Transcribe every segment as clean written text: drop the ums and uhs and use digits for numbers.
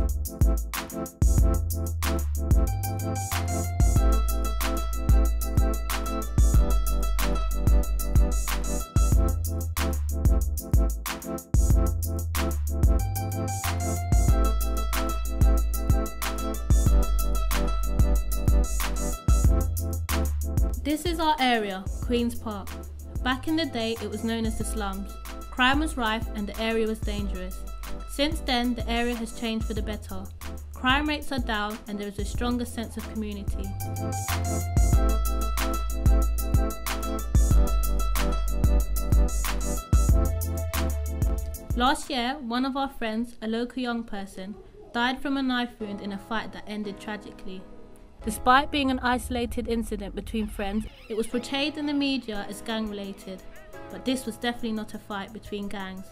This is our area, Queen's Park. Back in the day it was known as the slums. Crime was rife and the area was dangerous. Since then the area has changed for the better. Crime rates are down and there is a stronger sense of community. Last year, one of our friends, a local young person, died from a knife wound in a fight that ended tragically. Despite being an isolated incident between friends, it was portrayed in the media as gang-related, but this was definitely not a fight between gangs.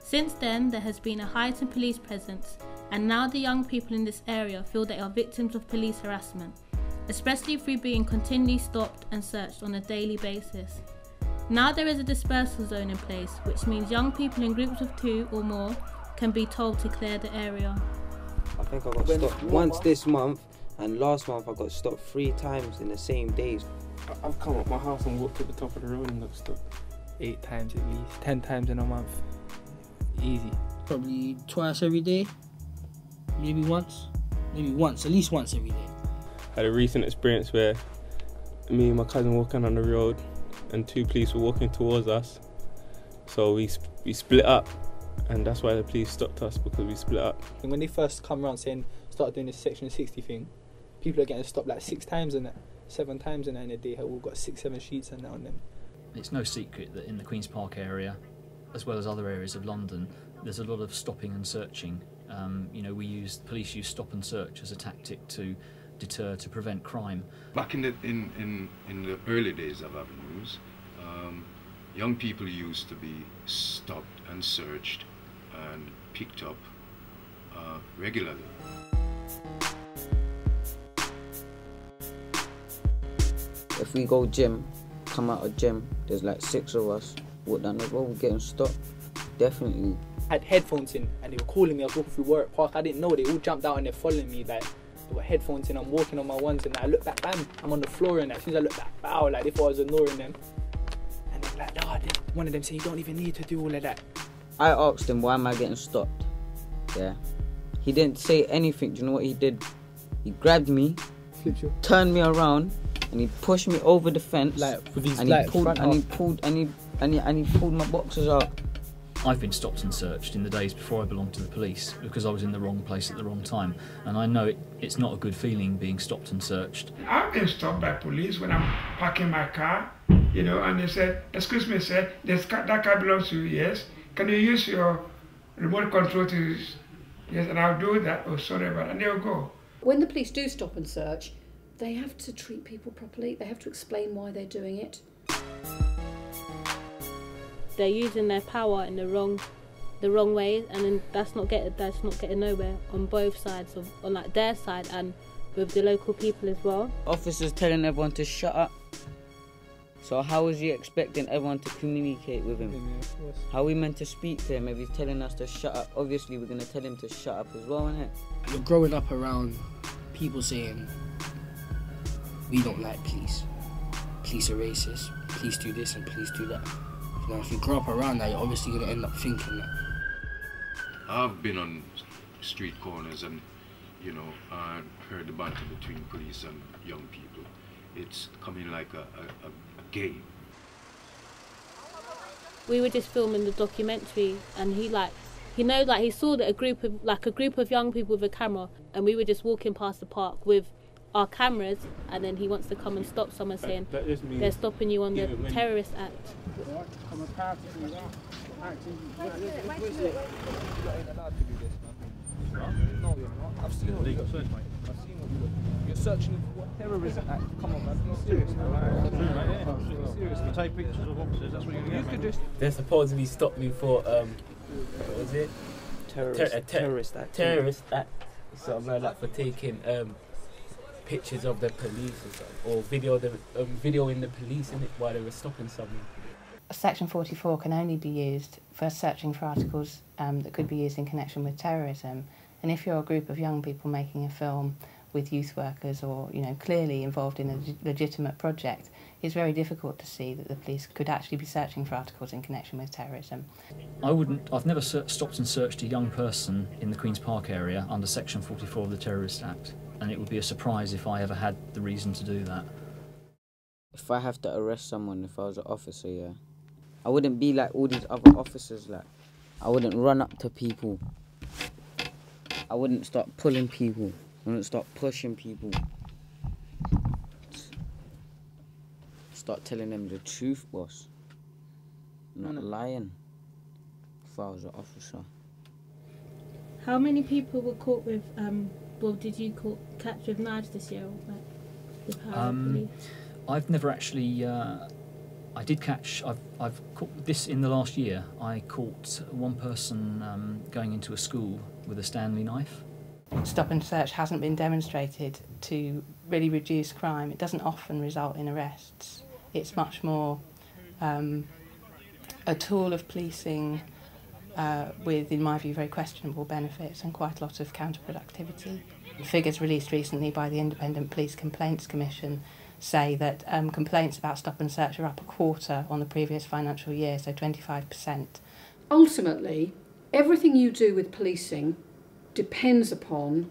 Since then, there has been a heightened police presence, and now the young people in this area feel they are victims of police harassment, especially through being continually stopped and searched on a daily basis. Now there is a dispersal zone in place, which means young people in groups of 2 or more can be told to clear the area. I think I got stopped once this month, and last month I got stopped 3 times in the same days. I've come up my house and walked to the top of the road and got stopped 8 times at least, 10 times in a month. Easy. Probably twice every day, maybe once, at least once every day. I had a recent experience where me and my cousin walking on the road and 2 police were walking towards us, so we split up, and that's why the police stopped us, because we split up. And when they first come around saying start doing this section 60 thing, people are getting stopped like 6 times in that, 7 times in that in a day. We've got 6, 7 sheets and that on them. It's no secret that in the Queen's Park area, as well as other areas of London, there's a lot of stopping and searching. You know, police use stop and search as a tactic to deter, to prevent crime. Back in the early days of avenues, young people used to be stopped and searched and picked up regularly. If we go gym, come out of gym, there's like 6 of us, walk down the road, getting stopped, definitely. I had headphones in and they were calling me. I was walking through Warwick Park. I didn't know, they all jumped out and they're following me. Like, they got headphones in, I'm walking on my ones, and I look back, bam, I'm on the floor, and as soon as I look back, bow, like they thought I was ignoring them. And they're like, nah, one of them said, you don't even need to do all of that. I asked him, why am I getting stopped? Yeah. He didn't say anything. Do you know what he did? He grabbed me, turned me around, and he pushed me over the fence. Like with his and he pulled my boxers out. I've been stopped and searched in the days before I belonged to the police because I was in the wrong place at the wrong time, and I know it's not a good feeling being stopped and searched. I've been stopped by police when I'm parking my car, you know, and they said, excuse me, sir, that car belongs to you, yes? Can you use your remote control to, yes, and I'll do that, oh sorry about that, and they'll go. When the police do stop and search, they have to treat people properly, they have to explain why they're doing it. They're using their power in the wrong ways, and then that's not getting nowhere on both sides, on like their side and with the local people as well. Officers telling everyone to shut up. So how is he expecting everyone to communicate with him? How are we meant to speak to him if he's telling us to shut up? Obviously we're going to tell him to shut up as well, isn't it? You're growing up around people saying, we don't like police. Police are racist. Police do this and police do that. Now, if you grow up around that, you're obviously going to end up thinking that. I've been on street corners and, you know, I heard the banter between police and young people. It's coming like a game. We were just filming the documentary, and he saw that a group of young people with a camera, and we were just walking past the park with our cameras, and then he wants to come and stop someone saying they're stopping you on the Terrorist Act. No, you're not. I've seen what you're searching. I've seen what you're searching for. Terrorism Act. Come on, man. Be serious now. Be serious. You take pictures of officers, that's what you're going to get. They're supposedly stopped me for, what was it? Terrorist Act. Terrorist Act. Something like that, for taking pictures of the police or something, or videoing the police in it while they were stopping someone. Section 44 can only be used for searching for articles that could be used in connection with terrorism, And if you're a group of young people making a film with youth workers or, clearly involved in a legitimate project, it's very difficult to see that the police could actually be searching for articles in connection with terrorism. I've never stopped and searched a young person in the Queen's Park area under Section 44 of the Terrorist Act, and it would be a surprise if I ever had the reason to do that. If I have to arrest someone, if I was an officer, yeah, I wouldn't be like all these other officers, like, I wouldn't run up to people. I wouldn't start pulling people. I wouldn't start pushing people. Start telling them the truth, boss. Not lying. If I was an officer. How many people were caught with, did you catch with knives this year? With police? I've never actually, I did catch, I've caught this in the last year. I caught one person going into a school with a Stanley knife. Stop and search hasn't been demonstrated to really reduce crime. It doesn't often result in arrests. It's much more a tool of policing with, in my view, very questionable benefits and quite a lot of counterproductivity. Figures released recently by the Independent Police Complaints Commission say that complaints about stop and search are up a quarter on the previous financial year, so 25%. Ultimately, everything you do with policing depends upon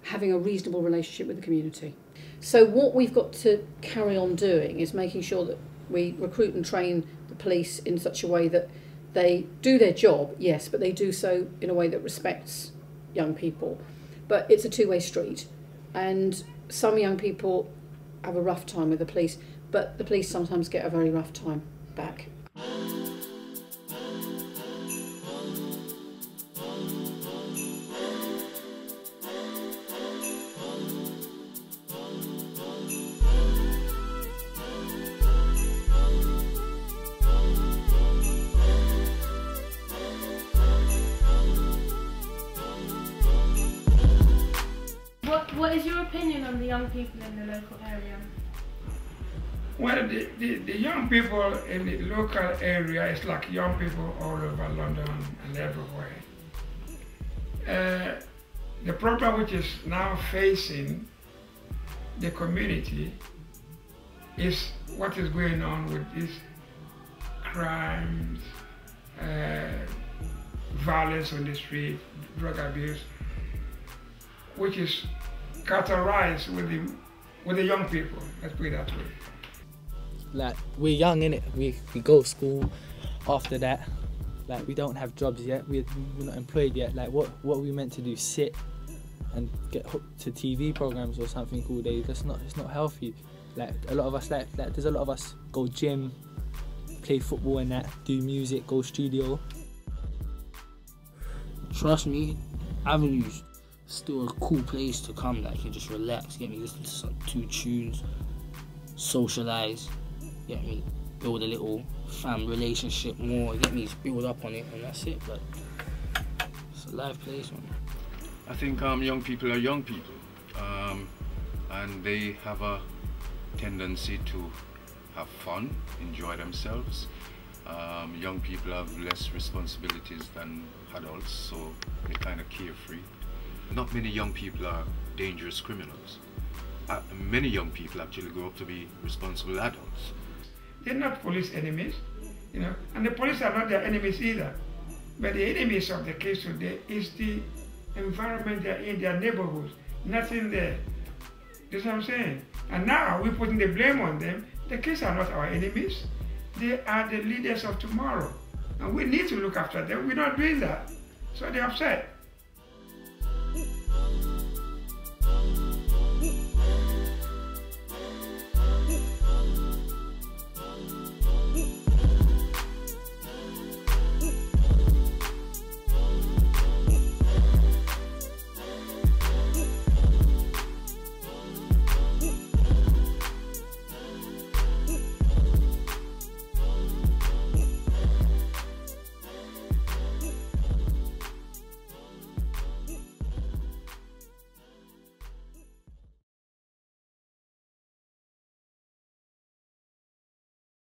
having a reasonable relationship with the community. So what we've got to carry on doing is making sure that we recruit and train the police in such a way that they do their job, yes, but they do so in a way that respects young people. But it's a two-way street, and some young people have a rough time with the police, but the police sometimes get a very rough time back. What is your opinion on the young people in the local area? Well, the young people in the local area is like young people all over London and everywhere. The problem which is now facing the community is what is going on with these crimes, violence on the street, drug abuse, which is categorized with the young people, let's put it that way. Like, we're young, innit? We go to school. After that, like, we don't have jobs yet. We're not employed yet. Like, what are we meant to do? Sit and get hooked to TV programs or something all day? It's not healthy. Like, a lot of us, like there's a lot of us go gym, play football and that, do music, go studio. Trust me, Avenue's still a cool place to come that you can just relax, get me listen to some 2 tunes, socialise, get me build a little fam relationship more, get me build up on it, and that's it. But it's a live place, man. I think young people are young people, and they have a tendency to have fun, enjoy themselves. Young people have less responsibilities than adults, so they're kind of carefree. Not many young people are dangerous criminals. Many young people actually grow up to be responsible adults. They're not police enemies, and the police are not their enemies either. But the enemies of the case today is the environment they're in, their neighborhoods, nothing there. That's what I'm saying. And now we're putting the blame on them. The kids are not our enemies. They are the leaders of tomorrow. And we need to look after them. We're not doing that. So they're upset.